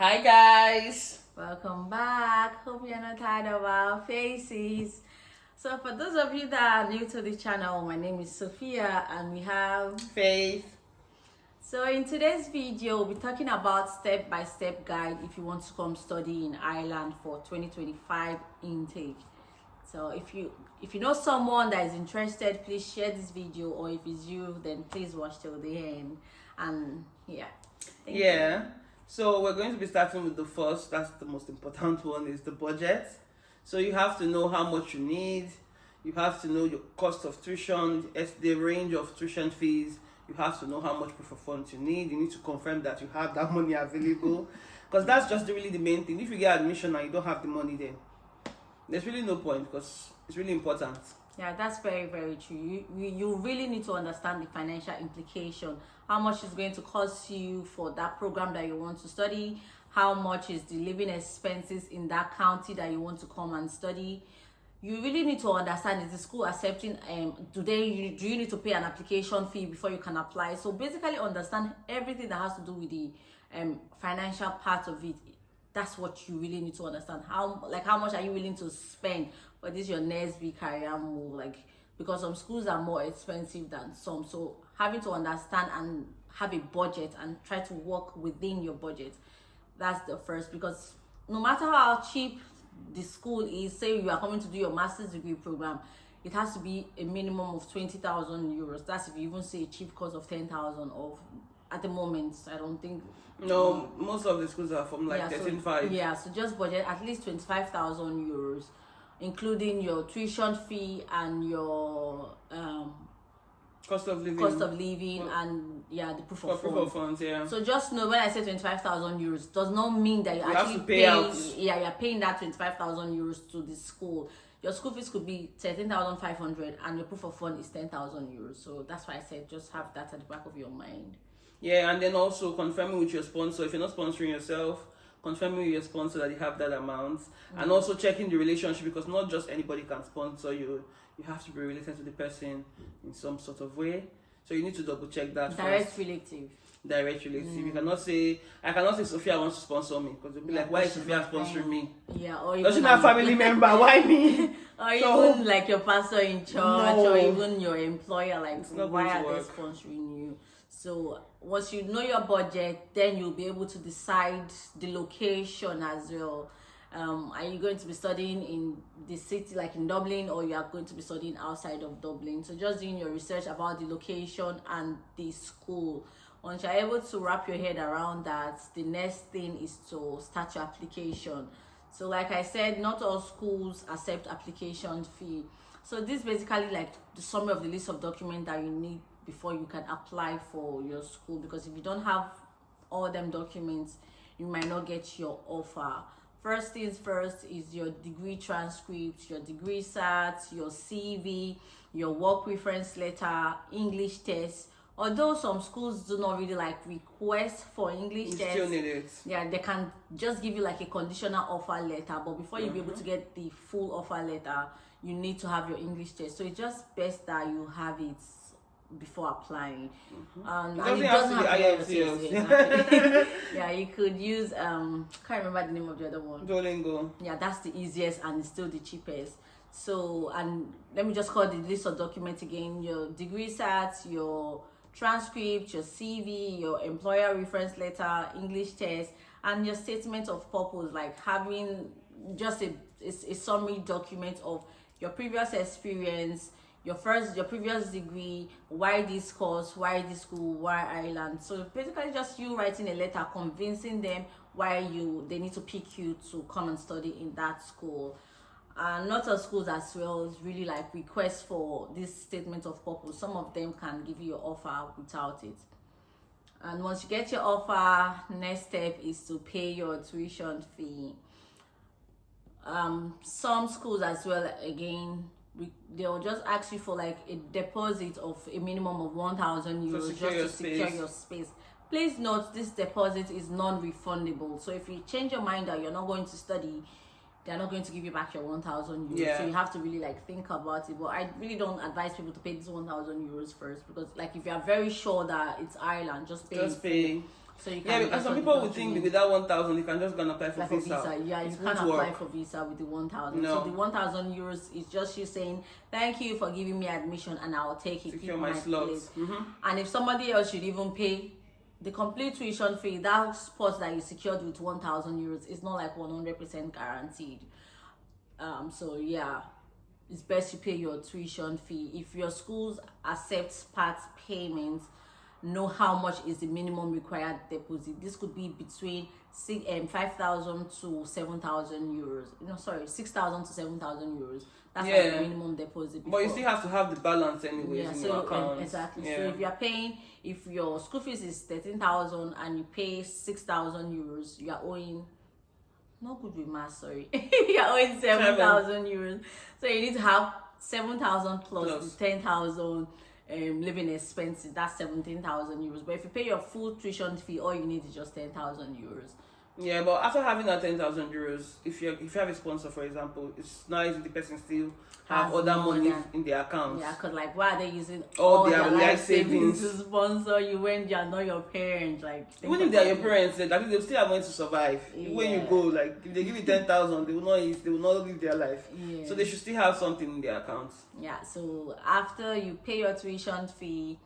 Hi guys. Welcome back. Hope you're not tired of our faces. So, for those of you that are new to the channel, my name is Sophia, and we have. Faith. So, in today's video, we'll be talking about step-by-step guide if you want to come study in Ireland for 2025 intake. So, if you know someone that is interested, please share this video, or if it's you, then please watch till the end. And thank you. So we're going to be starting with the first, that's the most important one, is the budget. So you have to know how much you need. You have to know your cost of tuition, the range of tuition fees. You have to know how much proof of funds you need. You need to confirm that you have that money available. Because that's just really the main thing. If you get admission and you don't have the money, then there's really no point, because it's really important. Yeah, that's very, very true. You really need to understand the financial implication. How much is going to cost you for that program that you want to study? How much is the living expenses in that county that you want to come and study? You really need to understand, is the school accepting, do you need to pay an application fee before you can apply? So basically understand everything that has to do with the financial part of it. That's what you really need to understand. How much are you willing to spend for this your next big career move? Because some schools are more expensive than some. So having to understand and have a budget and try to work within your budget. That's the first, because no matter how cheap the school is, say you are coming to do your master's degree program, it has to be a minimum of 20,000 euros. That's if you even say a cheap course of 10,000 of. At the moment, I don't think. No, most of the schools are from 13.5. So just budget at least 25,000 euros, including your tuition fee and your cost of living, and the proof of funds. So just know, when I say 25,000 euros, does not mean that you actually have to pay out. Yeah, you're paying that 25,000 euros to the school. Your school fees could be 13,500, and your proof of fund is 10,000 euros. So that's why I said just have that at the back of your mind. Yeah, and then also confirming with your sponsor. If you're not sponsoring yourself, confirming with your sponsor that you have that amount. And also checking the relationship, because not just anybody can sponsor you. You have to be related to the person in some sort of way. So you need to double check that Direct relative. You cannot say, I cannot say Sophia wants to sponsor me, because they'll be like, why is Sophia sponsoring me? Yeah, or does she not have family member? Why me? Or even like your pastor in church, or even your employer, why are they sponsoring you? So once you know your budget, then you'll be able to decide the location as well. Are you going to be studying in the city, like in Dublin, or you are going to be studying outside of Dublin? So just doing your research about the location and the school. Once you're able to wrap your head around that, the next thing is to start your application. So like I said, not all schools accept application fee. So this is basically like the summary of the list of documents that you need before you can apply for your school, because if you don't have all them documents, you might not get your offer. First things first is your degree transcript, your degree certs, your CV, your work reference letter, English test. Although some schools do not really request for English test, still need it. Yeah, they can just give you a conditional offer letter, but before you be able to get the full offer letter, you need to have your English test. So it's just best that you have it before applying. And it doesn't have to be IELTS. Yeah, you could use can't remember the name of the other one. Duolingo. Yeah, that's the easiest and it's still the cheapest. So, and let me just call the list of documents again: your degree certs, your transcript, your CV, your employer reference letter, English test, and your statement of purpose, like having just a summary document of your previous experience, your previous degree, why this course, why this school, why Ireland. So basically just you writing a letter convincing them why they need to pick you to come and study in that school. And not all schools as well really request for this statement of purpose. Some of them can give you your offer without it. And once you get your offer, next step is to pay your tuition fee. Some schools as well, again, they'll just ask you for a deposit of a minimum of 1,000 euros just to secure your space. Please note, this deposit is non-refundable. So if you change your mind that you're not going to study, they're not going to give you back your 1,000 euros. So you have to really think about it. But I really don't advise people to pay this 1,000 euros first, because if you are very sure that it's Ireland, just pay. So you can, yeah, because some people would think with that 1,000 you can just go and apply for visa. Yeah, you can't apply for visa with the 1,000. No. So the 1,000 euros is just you saying thank you for giving me admission, and I'll take it. Secure my slots. And if somebody else should even pay the complete tuition fee, that spot that you secured with 1,000 euros is not like 100% guaranteed. So yeah, it's best you pay your tuition fee. If your schools accept part payments, know how much is the minimum required deposit. This could be between 5,000 to 7,000 euros. No, sorry, 6,000 to 7,000 euros. That's like the minimum deposit. But you still have to have the balance anyways in your account. Exactly. So if you're paying, if your school fees is 13,000 and you pay 6,000 euros, you are owing. Not good with math, sorry. You're owing 7,000 euros. So you need to have 7,000 plus the 10,000 living expenses. That's 17,000 euros. But if you pay your full tuition fee, all you need is just 10,000 euros. Yeah, but after having that 10,000 euros, if you have a sponsor, for example, it's nice if the person still have other money in their account. Yeah, because like, why are they using all their life savings to sponsor you when they are not your parents? Like, even if they are your parents, like, they'll still have money to survive. Yeah. When you go, like, if they give you 10,000, they will not live their life. Yeah. So they should still have something in their accounts. Yeah. So after you pay your tuition fee,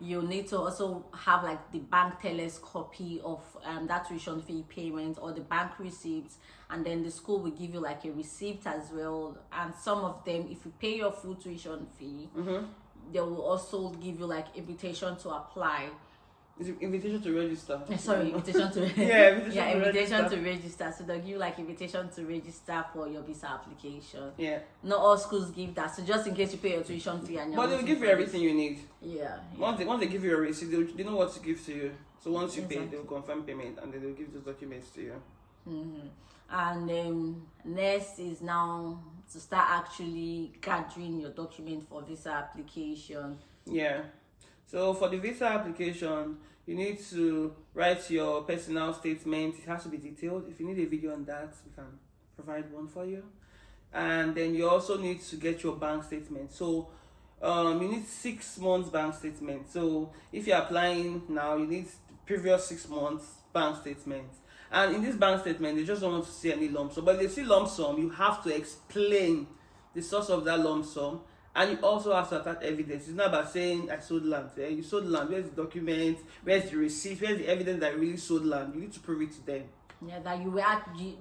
you need to also have like the bank teller's copy of that tuition fee payment or the bank receipts, and then the school will give you like a receipt as well. And some of them, if you pay your full tuition fee, they will also give you like invitation to apply. Is it invitation to register? Sorry, invitation to invitation to register. So they'll give you like invitation to register for your visa application. Yeah. Not all schools give that. So just in case you pay your tuition fee and but they'll give you everything you need. Yeah. Once they give you a receipt, they know what to give to you. So once you pay, they'll confirm payment and then they'll give those documents to you. And next is now to start actually gathering your document for visa application. Yeah. So for the visa application, you need to write your personal statement. It has to be detailed. If you need a video on that, we can provide one for you. And then you also need to get your bank statement. So you need 6 months bank statement. So if you're applying now, you need the previous 6 months bank statement. And in this bank statement, they just don't want to see any lump sum. But if they see lump sum, you have to explain the source of that lump sum. And you also have to attach evidence. It's not about saying I sold land. Yeah? You sold land. Where's the document? Where's the receipt? Where's the evidence that you really sold land? You need to prove it to them. Yeah, that you were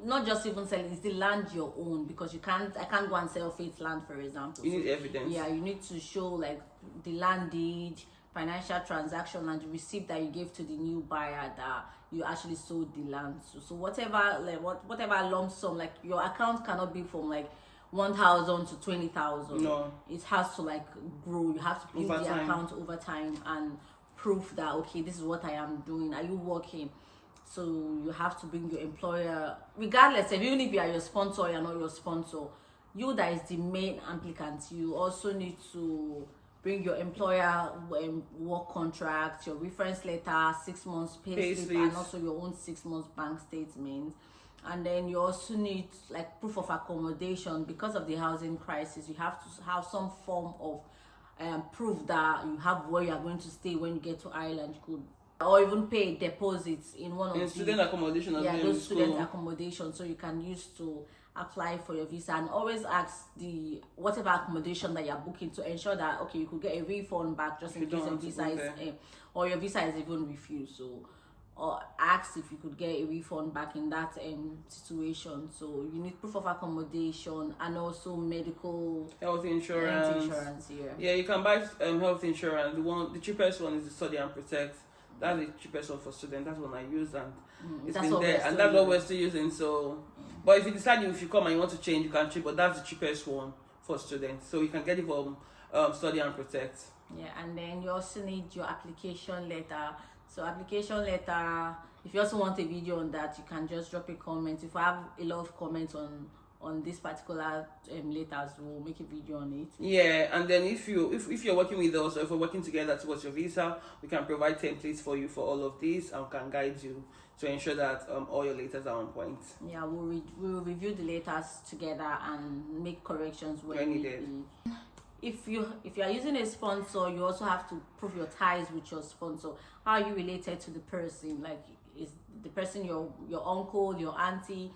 not just even selling, it's the land your own, because I can't go and sell faith land, for example. You need evidence. Yeah, you need to show like the land deed, financial transaction, and the receipt that you gave to the new buyer that you actually sold the land. So whatever whatever lump sum, like your account cannot be from like 1,000 to 20,000. No, it has to like grow. You have to build the account over time and prove that okay, this is what I am doing. Are you working? So you have to bring your employer, regardless of even if you are your sponsor or you're not your sponsor. You that is the main applicant. You also need to bring your employer work contract, your reference letter, 6 months pay slip, and also your own 6 months bank statement. And then you also need like proof of accommodation. Because of the housing crisis, you have to have some form of proof that you have where you are going to stay when you get to Ireland. You could or even pay deposits in one of the student accommodation. Those student accommodation, so you can use to apply for your visa. And always ask the whatever accommodation that you're booking to ensure that okay, you could get a refund back just in case your visa is or your visa is even refused. So or ask if you could get a refund back in that situation. So you need proof of accommodation and also medical health insurance. Yeah, you can buy health insurance. The cheapest one is the Study and Protect. That's the cheapest one for students. That's one I use, and it's been there, and that's what we're still using. So, but if you decide if you come and you want to change, you can change. But that's the cheapest one for students. So you can get it from Study and Protect. Yeah, and then you also need your application letter. So application letter. If you also want a video on that, you can just drop a comment. If I have a lot of comments on this particular letters, we'll make a video on it. Yeah, and then if you're working with us, or if we're working together towards your visa, we can provide templates for you for all of these and can guide you to ensure that all your letters are on point. Yeah, we'll review the letters together and make corrections when needed. if you are using a sponsor, you also have to prove your ties with your sponsor. How are you related to the person? Like, is the person your uncle, your auntie?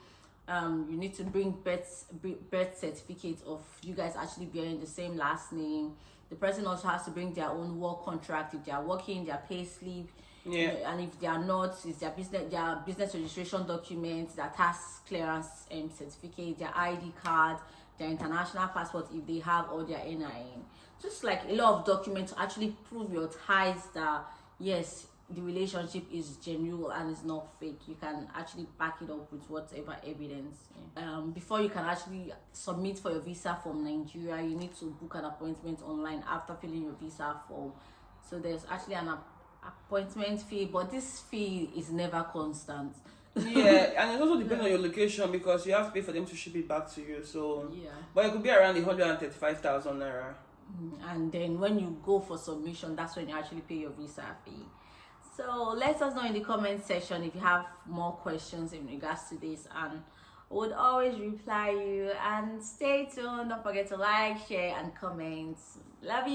You need to bring birth certificate of you guys actually bearing the same last name. The person also has to bring their own work contract if they are working, their pay slip. Yeah. And if they are not, it's their business registration documents, their tax clearance certificate, their ID card, their international passport if they have, or their NIN. Just like a lot of documents to actually prove your ties that yes, the relationship is genuine and it's not fake. You can actually back it up with whatever evidence. Before you can actually submit for your visa from Nigeria, you need to book an appointment online after filling your visa form. So there's actually an appointment fee, but this fee is never constant. Yeah, and it also depends on your location because you have to pay for them to ship it back to you. So yeah, but it could be around 135,000 naira. And then when you go for submission, that's when you actually pay your visa fee. So let us know in the comment section if you have more questions in regards to this, and I would always reply you. And stay tuned. Don't forget to like, share, and comment. Love you.